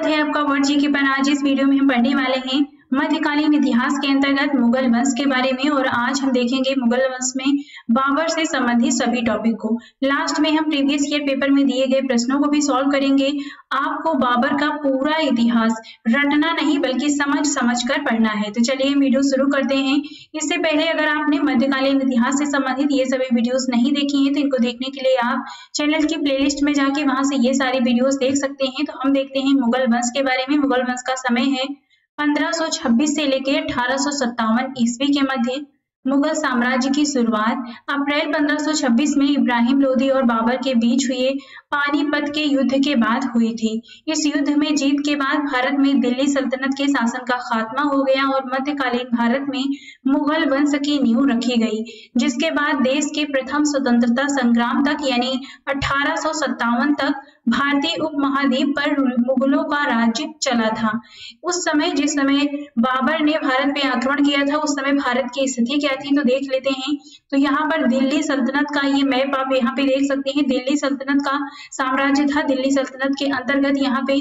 स्वागत है आपका वर्ड जी के पर। आज इस वीडियो में हम पढ़ने वाले हैं मध्यकालीन इतिहास के अंतर्गत मुगल वंश के बारे में। और आज हम देखेंगे मुगल वंश में बाबर से संबंधित सभी टॉपिक को। लास्ट में हम प्रीवियस ईयर पेपर में दिए गए प्रश्नों को भी सॉल्व करेंगे। आपको बाबर का पूरा इतिहास रटना नहीं बल्कि समझ कर पढ़ना है। तो चलिए वीडियो शुरू करते हैं। इससे पहले अगर आपने मध्यकालीन इतिहास से संबंधित ये सभी वीडियोस नहीं देखी हैं तो इनको देखने के लिए आप चैनल की प्लेलिस्ट में जाके वहां से ये सारी वीडियोस देख सकते हैं। तो हम देखते हैं मुगल वंश के बारे में। मुगल वंश का समय है 1526 से लेकर 1857 ईस्वी के मध्य। मुगल साम्राज्य की शुरुआत अप्रैल 1526 में इब्राहिम लोदी और बाबर के बीच हुए पानीपत के युद्ध के बाद हुई थी। इस युद्ध में जीत के बाद भारत में दिल्ली सल्तनत के शासन का खात्मा हो गया और मध्यकालीन भारत में मुगल वंश की नींव रखी गई, जिसके बाद देश के प्रथम स्वतंत्रता संग्राम तक यानी 1857 तक भारतीय उपमहाद्वीप पर मुगलों का राज्य चला था। उस समय जिस समय बाबर ने भारत पे आक्रमण किया था उस समय भारत की स्थिति क्या थी तो देख लेते हैं। तो यहाँ पर दिल्ली सल्तनत का ये मैप आप यहाँ पे देख सकते हैं। दिल्ली सल्तनत का साम्राज्य था। दिल्ली सल्तनत के अंतर्गत यहाँ पे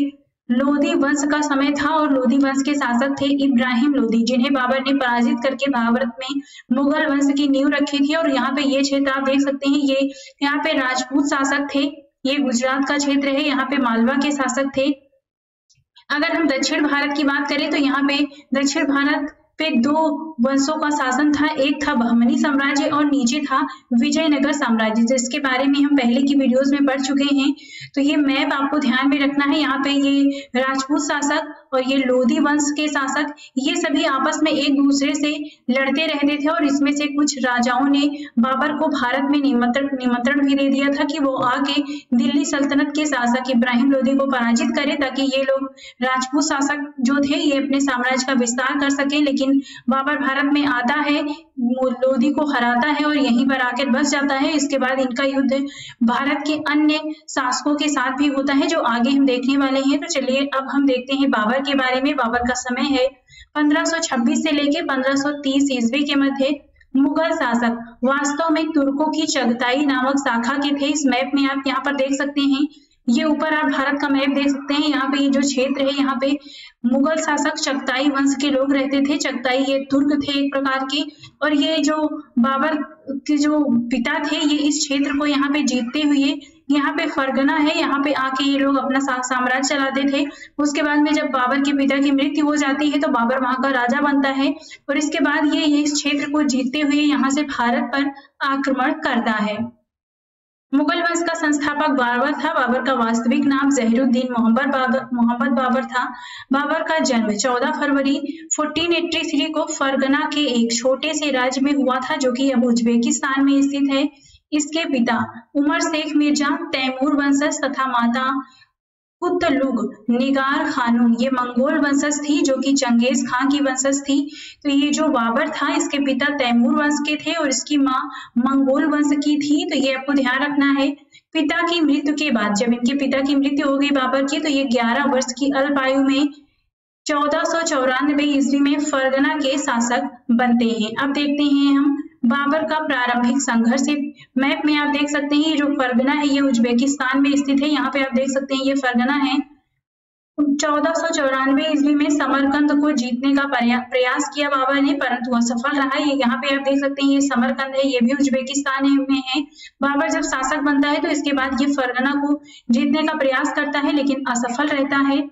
लोदी वंश का समय था और लोदी वंश के शासक थे इब्राहिम लोदी, जिन्हें बाबर ने पराजित करके भारत में मुगल वंश की नींव रखी थी। और यहाँ पे ये क्षेत्र आप देख सकते हैं, ये यहाँ पे राजपूत शासक थे। ये गुजरात का क्षेत्र है। यहाँ पे मालवा के शासक थे। अगर हम दक्षिण भारत की बात करें तो यहाँ पे दक्षिण भारत पे दो वंशों का शासन था। एक था बहमनी साम्राज्य और नीचे था विजयनगर साम्राज्य, जिसके बारे में हम पहले की वीडियोस में पढ़ चुके हैं। तो ये मैप आपको ध्यान में रखना है। यहाँ पे ये राजपूत शासक और ये लोधी वंश के शासक ये सभी आपस में एक दूसरे से लड़ते रहते थे और इसमें से कुछ राजाओं ने बाबर को भारत में निमंत्रण भी दे दिया था कि वो आके दिल्ली सल्तनत के शासक इब्राहिम लोधी को पराजित करे, ताकि ये लोग राजपूत शासक जो थे ये अपने साम्राज्य का विस्तार कर सके। लेकिन बाबर भारत में आता है, लोधी को हराता है और यहीं पर आकर बस जाता है। इसके बाद इनका युद्ध भारत के अन्य शासकों के साथ भी होता है, जो आगे हम देखने वाले हैं। तो चलिए अब हम देखते हैं बाबर के बारे में। बाबर का समय है 1526 से लेकर 1530 ईस्वी के मध्य। मुगल शासक वास्तव में तुर्कों की चगताई नामक शाखा के थे। इस मैप में आप यहाँ पर देख सकते हैं, ये ऊपर आप भारत का मैप देख सकते हैं। यहाँ पे ये जो क्षेत्र है यहाँ पे मुगल शासक चगताई वंश के लोग रहते थे। चगताई ये तुर्क थे एक प्रकार के, और ये जो बाबर के जो पिता थे ये इस क्षेत्र को यहाँ पे जीतते हुए, यहाँ पे फरगना है, यहाँ पे आके ये लोग अपना साम्राज्य चलाते थे। उसके बाद में जब बाबर के पिता की मृत्यु हो जाती है तो बाबर वहां का राजा बनता है और इसके बाद ये इस क्षेत्र को जीतते हुए यहाँ से भारत पर आक्रमण करता है। मुगल वंश का संस्थापक बाबर था। बाबर का वास्तविक नाम जहीरुद्दीन मोहम्मद बाबर था। बाबर का जन्म 14 फरवरी 1483 को फरगना के एक छोटे से राज्य में हुआ था, जो कि अब उज्बेकिस्तान में स्थित है। इसके पिता उमर शेख मिर्जा तैमूर वंशज तथा माता कुतलुग निगार खानूम ये मंगोल वंशज थी, जो कि चंगेज खां की वंशज थी। तो ये जो बाबर था इसके पिता तैमूर वंश के थे और इसकी माँ मंगोल वंश की थी। तो ये आपको ध्यान रखना है। पिता की मृत्यु के बाद जब इनके पिता की मृत्यु हो गई बाबर की, तो ये 11 वर्ष की अल्प आयु में 1494 ईस्वी में फरगना के शासक बनते हैं। अब देखते हैं हम बाबर का प्रारंभिक संघर्ष। मैप में आप देख सकते हैं ये जो फरगना है ये उज्बेकिस्तान में स्थित है। यहाँ पे आप देख सकते हैं ये फरगना है। 1494 ईस्वी में समरकंद को जीतने का प्रयास किया बाबर ने, परंतु असफल रहा। ये यहाँ पे आप देख सकते हैं ये समरकंद है, ये भी उज्बेकिस्तान में है। बाबर जब शासक बनता है तो इसके बाद ये फरगना को जीतने का प्रयास करता है लेकिन असफल रहता है।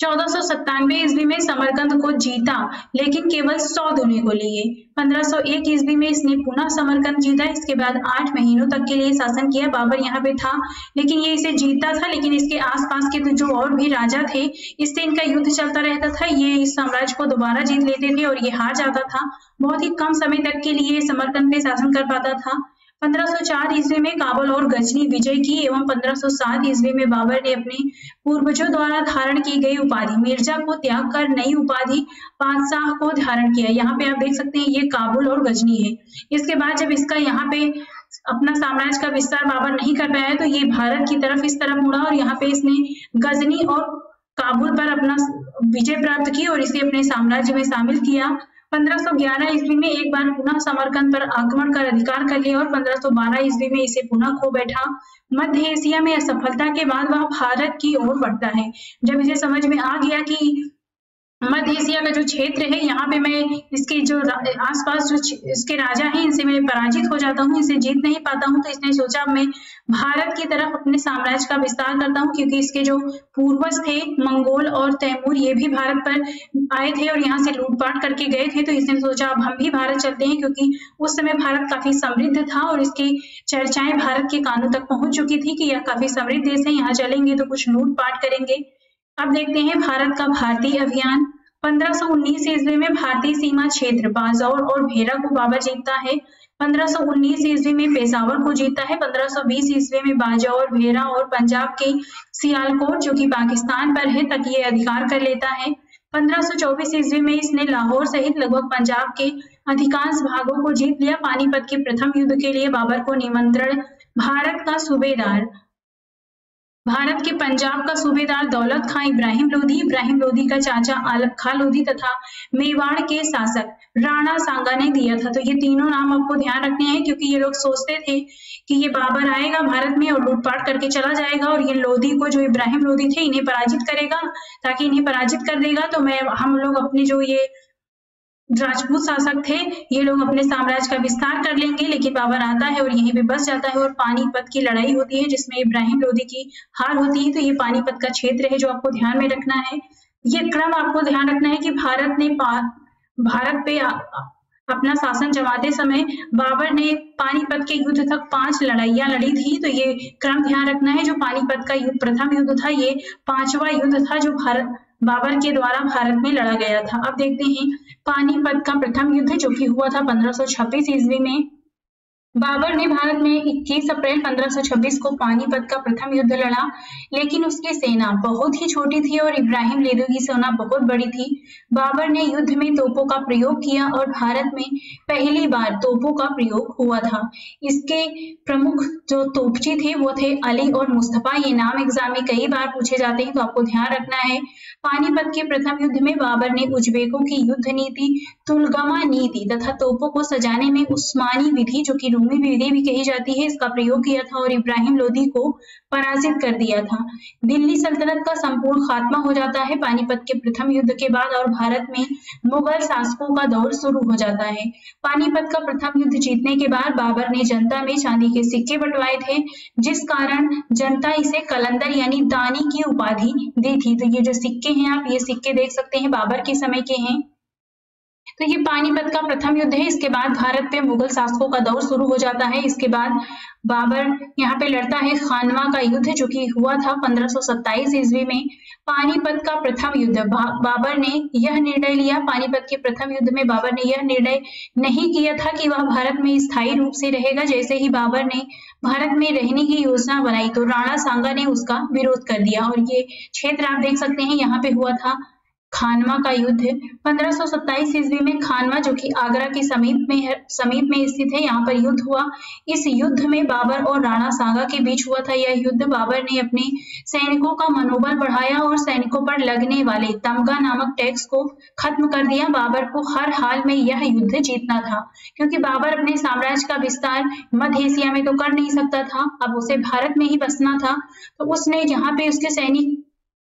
1497 ईस्वी में समरकंद को जीता लेकिन केवल 100 दुने को लिए। 1501 ईस्वी में इसने पुनः समरकंद जीता। इसके बाद 8 महीनों तक के लिए शासन किया। बाबर यहाँ पे था लेकिन ये इसे जीतता था, लेकिन इसके आसपास के जो और भी राजा थे इससे इनका युद्ध चलता रहता था। ये इस साम्राज्य को दोबारा जीत लेते थे और ये हार जाता था। बहुत ही कम समय तक के लिए समरकंद पे शासन कर पाता था। 1504 ईस्वी में काबुल और गजनी विजय की एवं 1507 ईस्वी में बाबर ने अपने पूर्वजों द्वारा धारण की गई उपाधि मिर्जा को त्याग कर नई उपाधि बादशाह को धारण किया। यहाँ पे आप देख सकते हैं ये काबुल और गजनी है। इसके बाद जब इसका यहाँ पे अपना साम्राज्य का विस्तार बाबर नहीं कर पाया तो ये भारत की तरफ इस तरफ मुड़ा और यहाँ पे इसने गजनी और काबुल पर अपना विजय प्राप्त की और इसे अपने साम्राज्य में शामिल किया। 1511 ईस्वी में एक बार पुनः समरकंद पर आक्रमण कर अधिकार कर लिया और 1512 ईस्वी में इसे पुनः खो बैठा। मध्य एशिया में असफलता के बाद वह भारत की ओर बढ़ता है। जब इसे समझ में आ गया कि मध्य एशिया का जो क्षेत्र है यहाँ पे मैं इसके जो आसपास जो इसके राजा हैं इनसे मैं पराजित हो जाता हूँ, इसे जीत नहीं पाता हूँ, तो इसने सोचा मैं भारत की तरफ अपने साम्राज्य का विस्तार करता हूँ, क्योंकि इसके जो पूर्वज थे मंगोल और तैमूर ये भी भारत पर आए थे और यहाँ से लूटपाट करके गए थे। तो इसने सोचा अब हम भी भारत चलते हैं, क्योंकि उस समय भारत काफी समृद्ध था और इसकी चर्चाएं भारत के कानों तक पहुंच चुकी थी कि यह काफी समृद्ध देश है, यहाँ चलेंगे तो कुछ लूटपाट करेंगे। अब देखते हैं भारत का भारतीय अभियान। 1519 ईस्वी में भारतीय सीमा क्षेत्र बाजौर और भेरा को बाबर जीतता है। 1519 ईस्वी में पेशावर को जीता है। 1520 ईस्वी में बाजौर, भेरा और पंजाब के सियालकोट जो कि पाकिस्तान पर है तक ये अधिकार कर लेता है। 1524 ईस्वी में इसने लाहौर सहित लगभग पंजाब के अधिकांश भागों को जीत लिया। पानीपत के प्रथम युद्ध के लिए बाबर को निमंत्रण। भारत के पंजाब का सूबेदार दौलत खां इब्राहिम लोधी का चाचा आलम खां लोधी तथा मेवाड़ के शासक राणा सांगा ने दिया था। तो ये तीनों नाम आपको ध्यान रखने हैं, क्योंकि ये लोग सोचते थे कि ये बाबर आएगा भारत में और लूटपाट करके चला जाएगा और ये लोधी को जो इब्राहिम लोधी थे इन्हें पराजित करेगा, ताकि इन्हें पराजित कर देगा तो हम लोग अपने जो ये राजपूत शासक थे ये लोग अपने साम्राज्य का विस्तार कर लेंगे। लेकिन बाबर आता है और यहीं पे बस जाता है और पानीपत की लड़ाई होती है जिसमें इब्राहिम लोधी की हार होती है। तो ये पानीपत का क्षेत्र है जो आपको ध्यान में रखना है। ये क्रम आपको ध्यान रखना है कि भारत पे अपना शासन जमाते समय बाबर ने पानीपत के युद्ध तक 5 लड़ाइयां लड़ी थी। तो ये क्रम ध्यान रखना है। जो पानीपत का युद्ध प्रथम युद्ध था ये 5वां युद्ध था जो बाबर के द्वारा भारत में लड़ा गया था। अब देखते हैं पानीपत का प्रथम युद्ध जो कि हुआ था 1526 ईस्वी में। बाबर ने भारत में 21 अप्रैल 1526 को पानीपत का प्रथम युद्ध लड़ा, लेकिन उसकी सेना बहुत ही छोटी थी और इब्राहिम लोधी की सेना बहुत बड़ी थी। बाबर ने युद्ध में तोपों का प्रयोग किया और भारत में पहली बार तोपों का प्रयोग हुआ था। इसके प्रमुख जो तोपची थे वो थे अली और मुस्तफा। ये नाम एग्जाम में कई बार पूछे जाते हैं तो आपको ध्यान रखना है। पानीपत के प्रथम युद्ध में बाबर ने उज्बेकों की युद्ध नीति, तुलगमा नीति तथा तोपों को सजाने में उस्मानी विधि जो कि रूमी विधि भी कही जाती है इसका प्रयोग किया था और इब्राहिम लोधी को पराजित कर दिया था। दिल्ली सल्तनत का संपूर्ण खात्मा हो जाता है पानीपत के प्रथम युद्ध के बाद और भारत में मुगल शासकों का दौर शुरू हो जाता है। पानीपत का प्रथम युद्ध जीतने के बाद बाबर ने जनता में चांदी के सिक्के बंटवाए थे, जिस कारण जनता इसे कलंदर यानी दानी की उपाधि दी थी। तो ये जो सिक्के हैं आप ये सिक्के देख सकते हैं बाबर के समय के हैं। तो ये पानीपत का प्रथम युद्ध है। इसके बाद भारत पे मुगल शासकों का दौर शुरू हो जाता है। इसके बाद बाबर यहाँ पे लड़ता है खानवा का युद्ध जो कि हुआ था 1527 ईस्वी में। पानीपत का प्रथम युद्ध बाबर ने यह निर्णय लिया, पानीपत के प्रथम युद्ध में बाबर ने यह निर्णय नहीं किया था कि वह भारत में स्थायी रूप से रहेगा। जैसे ही बाबर ने भारत में रहने की योजना बनाई तो राणा सांगा ने उसका विरोध कर दिया और ये क्षेत्र आप देख सकते हैं यहाँ पे हुआ था खानवा का युद्ध। 1527 ईस्वी में खानवा जो कि आगरा के समीप में स्थित है यहाँ पर युद्ध हुआ। इस युद्ध में बाबर और राणा सांगा के बीच हुआ था यह युद्ध। बाबर ने अपने सैनिकों का मनोबल बढ़ाया और सैनिकों पर लगने वाले तमगा नामक टैक्स को खत्म कर दिया। बाबर को हर हाल में यह युद्ध जीतना था, क्योंकि बाबर अपने साम्राज्य का विस्तार मध्य एशिया में तो कर नहीं सकता था, अब उसे भारत में ही बसना था। तो उसने यहाँ पे उसके सैनिक,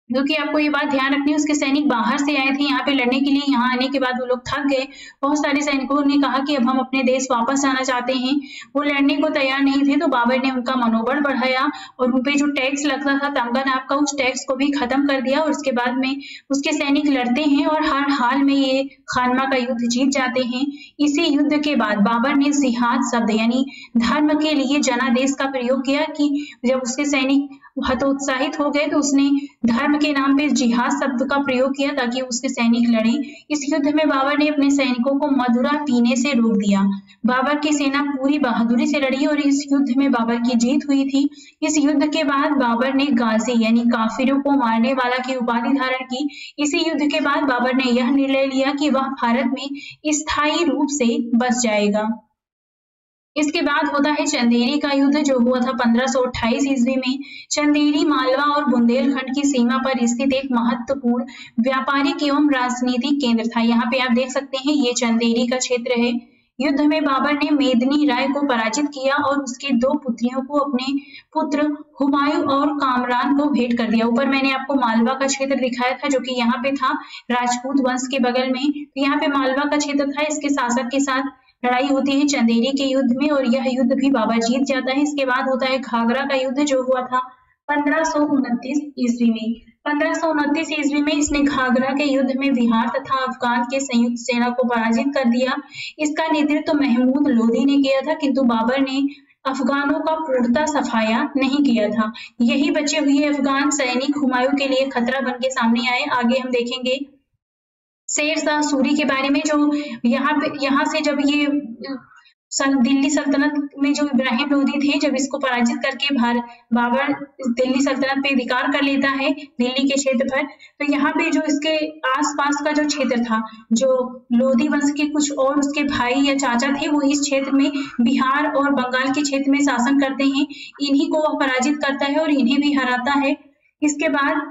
क्योंकि आपको ये बात ध्यान रखनी है, उसके सैनिक बाहर से आए थे यहाँ पे लड़ने के लिए। यहाँ आने के बाद वो लोग थक गए। बहुत सारे सैनिकों ने कहा कि अब हम अपने देश वापस जाना चाहते हैं, वो लड़ने को तैयार नहीं थे। तो बाबर ने उनका मनोबल बढ़ाया और उन पे जो टैक्स लगता था तमगा नाम का, उस टैक्स को भी खत्म कर दिया। और उसके बाद में उसके सैनिक लड़ते हैं और हर हाल में ये खानवा का युद्ध जीत जाते हैं। इसी युद्ध के बाद बाबर ने जिहाद शब्द यानी धर्म के लिए जनादेश का प्रयोग किया कि जब उसके सैनिक हतोत्साहित हो गए तो उसने धर्म के नाम पे जिहाद शब्द का प्रयोग किया ताकि उसके सैनिक लड़े। इस युद्ध में बाबर ने अपने सैनिकों को मदिरा पीने से रोक दिया। बाबर की सेना पूरी बहादुरी से लड़ी और इस युद्ध में बाबर की जीत हुई थी। इस युद्ध के बाद बाबर ने गाजी यानी काफिरों को मारने वाला की उपाधि धारण की। इसी युद्ध के बाद बाबर ने यह निर्णय लिया कि वह भारत में स्थायी रूप से बस जाएगा। इसके बाद होता है चंदेरी का युद्ध जो हुआ था 1528 ईस्वी में। चंदेरी मालवा और बुंदेलखंड की सीमा पर स्थित एक महत्वपूर्ण व्यापारिक एवं राजनीतिक केंद्र था। यहाँ पे आप देख सकते हैं ये चंदेरी का क्षेत्र है। युद्ध में बाबर ने मेदिनी राय को पराजित किया और उसके दो पुत्रियों को अपने पुत्र हुमायूं और कामरान को भेंट कर दिया। ऊपर मैंने आपको मालवा का क्षेत्र दिखाया था जो कि यहाँ पे था राजपूत वंश के बगल में। तो यहाँ पे मालवा का क्षेत्र था, इसके शासक के साथ लड़ाई होती है चंदेरी के युद्ध में और यह युद्ध भी बाबर जीत जाता है। इसके बाद होता है घाघरा का युद्ध जो हुआ था 1529 ईस्वी में। 1529 ईस्वी में इसने घाघरा के युद्ध में बिहार तथा अफगान के संयुक्त सेना को पराजित कर दिया। इसका नेतृत्व महमूद लोदी ने किया था, किंतु बाबर ने अफगानों का पूर्णतः सफाया नहीं किया था। यही बचे हुए अफगान सैनिक हुमायूं के लिए खतरा बन के सामने आए। आगे हम देखेंगे शेर शाह सूरी के बारे में, जो यहाँ से जब ये दिल्ली सल्तनत में जो इब्राहिम लोदी थे, जब इसको पराजित करके बाबर दिल्ली सल्तनत पे अधिकार कर लेता है दिल्ली के क्षेत्र पर, तो यहाँ पे जो इसके आसपास का जो क्षेत्र था, जो लोदी वंश के कुछ और उसके भाई या चाचा थे, वो इस क्षेत्र में बिहार और बंगाल के क्षेत्र में शासन करते हैं। इन्हीं को वह पराजित करता है और इन्हें भी हराता है। इसके बाद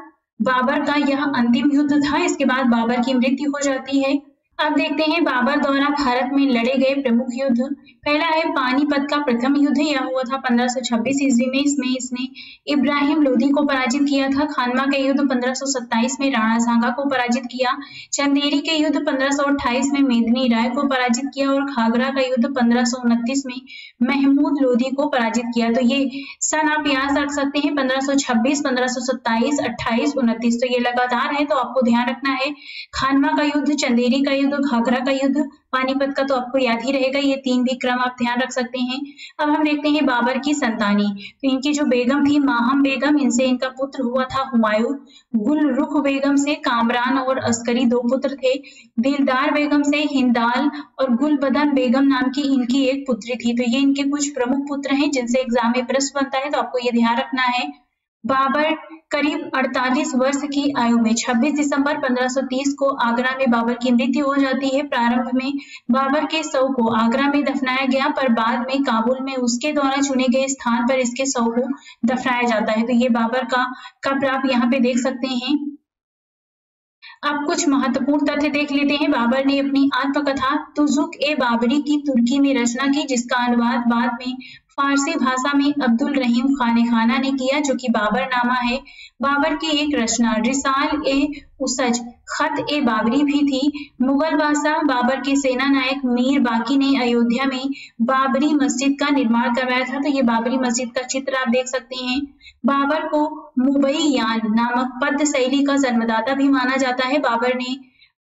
बाबर का यह अंतिम युद्ध था। इसके बाद बाबर की मृत्यु हो जाती है। अब देखते हैं बाबर द्वारा भारत में लड़े गए प्रमुख युद्ध। पहला है पानीपत का प्रथम युद्ध, यह हुआ था 1526 ईस्वी में। इसमें इसने इब्राहिम लोदी को पराजित किया था। खानवा के युद्ध 1527 में राणा सांगा को पराजित किया। चंदेरी के युद्ध 1528 में मेदिनी राय को पराजित किया और घाघरा का युद्ध 1529 में महमूद लोदी को पराजित किया। तो ये सन आप याद रख सकते हैं 1526, 1527, 28, 29, तो ये लगातार है, तो आपको ध्यान रखना है। खानवा का युद्ध, चंदेरी का युद्ध, घाघरा का युद्ध, पानीपत का तो आपको याद ही रहेगा। ये तीन भी क्रम आप ध्यान रख सकते हैं। अब हम देखते हैं बाबर की संतानी। तो इनकी जो बेगम थी माहम बेगम, इनसे इनका पुत्र हुआ था हुमायूं। गुलरुख बेगम से कामरान और अस्करी दो पुत्र थे। दिलदार बेगम से हिंदाल और गुलबदन बेगम नाम की इनकी एक पुत्री थी। तो ये इनके कुछ प्रमुख पुत्र हैं जिनसे एग्जाम में प्रश्न बनता है, तो आपको ये ध्यान रखना है। बाबर करीब 48 वर्ष की आयु में 26 दिसंबर 1530 को आगरा में बाबर की मृत्यु हो जाती है। प्रारंभ में बाबर के शव को आगरा में दफनाया गया, पर बाद में काबुल में उसके द्वारा चुने गए स्थान पर इसके शव को दफनाया जाता है। तो ये बाबर का कब्र आप यहाँ पे देख सकते हैं। अब कुछ महत्वपूर्ण तथ्य देख लेते हैं। बाबर ने अपनी आत्मकथा तुजुक ए बाबरी की तुर्की में रचना की, जिसका अनुवाद बाद में फारसी भाषा में अब्दुल रहीम खानेखाना ने किया, जो कि बाबर नामा है। बाबर की एक रचना रिसाल ए उसज खत ए बाबरी भी थी। मुगल बादशाह बाबर के सेना नायक मीर बाकी ने अयोध्या में बाबरी मस्जिद का निर्माण करवाया था। तो ये बाबरी मस्जिद का चित्र आप देख सकते हैं। बाबर को मुबैयान नामक पद्य शैली का जन्मदाता भी माना जाता है। बाबर ने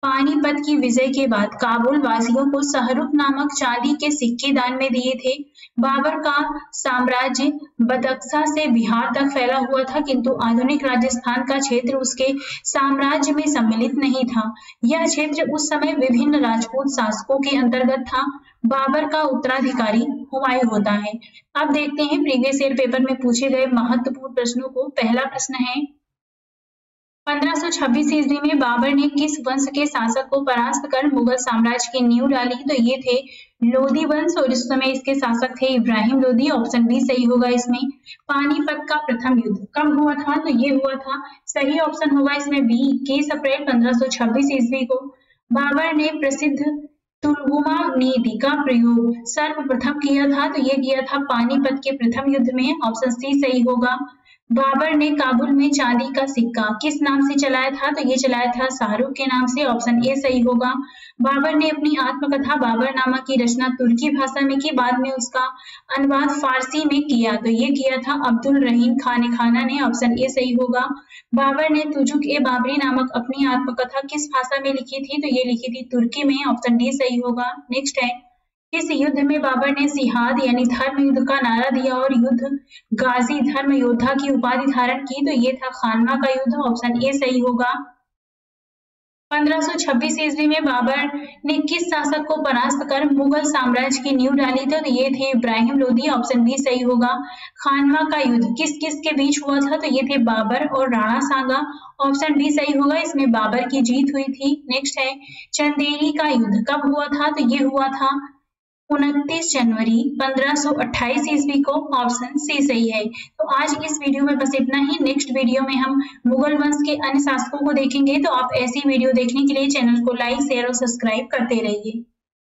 पानीपत की विजय के बाद काबुल वासियों को सहरुख नामक चांदी के सिक्के दान में दिए थे। बाबर का साम्राज्य बदख्शा से बिहार तक फैला हुआ था, किंतु आधुनिक राजस्थान का क्षेत्र उसके साम्राज्य में सम्मिलित नहीं था। यह क्षेत्र उस समय विभिन्न राजपूत शासकों के अंतर्गत था। बाबर का उत्तराधिकारी हुमायूं होता है। अब देखते हैं प्रीवियस ईयर पेपर में पूछे गए महत्वपूर्ण प्रश्नों को। पहला प्रश्न है 1526 ईस्वी में बाबर ने किस वंश के शासक को परास्त कर मुगल साम्राज्य की नींव डाली? तो ये थे लोदी वंश और इस समय इसके शासक थे इब्राहिम लोदी। ऑप्शन बी सही होगा इसमें। पानीपत का प्रथम युद्ध कब हुआ था? तो ये हुआ था, सही ऑप्शन होगा इसमें बी, 21 अप्रैल 1526 ईस्वी को। बाबर ने प्रसिद्ध तुलगुमा नीति का प्रयोग सर्वप्रथम किया था, तो ये किया था पानीपत के प्रथम युद्ध में। ऑप्शन सी सही होगा। बाबर ने काबुल में चांदी का सिक्का किस नाम से चलाया था? तो ये चलाया था शाहरुख के नाम से। ऑप्शन ए सही होगा। बाबर ने अपनी आत्मकथा बाबरनामा की रचना तुर्की भाषा में की, बाद में उसका अनुवाद फारसी में किया, तो ये किया था अब्दुल रहीम खानेखाना ने। ऑप्शन ए सही होगा। बाबर ने तुजुक ए बाबरी नामक अपनी आत्मकथा किस भाषा में लिखी थी? तो ये लिखी थी तुर्की में। ऑप्शन डी सही होगा। नेक्स्ट है, इस युद्ध में बाबर ने सिहाद यानी धर्म युद्ध का नारा दिया और युद्ध गाजी धर्म योद्धा की उपाधि धारण की? तो ये था खानवा का युद्ध। ऑप्शन ए सही होगा। 1526 ईस्वी में बाबर ने किस शासक को परास्त कर मुगल साम्राज्य की नींव डाली थी? तो ये थे इब्राहिम लोदी। ऑप्शन बी सही होगा। खानवा का युद्ध किस किस के बीच हुआ था? तो ये थे बाबर और राणा सांगा। ऑप्शन बी सही होगा, इसमें बाबर की जीत हुई थी। नेक्स्ट है, चंदेरी का युद्ध कब हुआ था? तो ये हुआ था 29 जनवरी 1528 ईस्वी को। ऑप्शन सी सही है। तो आज इस वीडियो में बस इतना ही। नेक्स्ट वीडियो में हम मुगल वंश के अन्य शासकों को देखेंगे। तो आप ऐसी वीडियो देखने के लिए चैनल को लाइक, शेयर और सब्सक्राइब करते रहिए।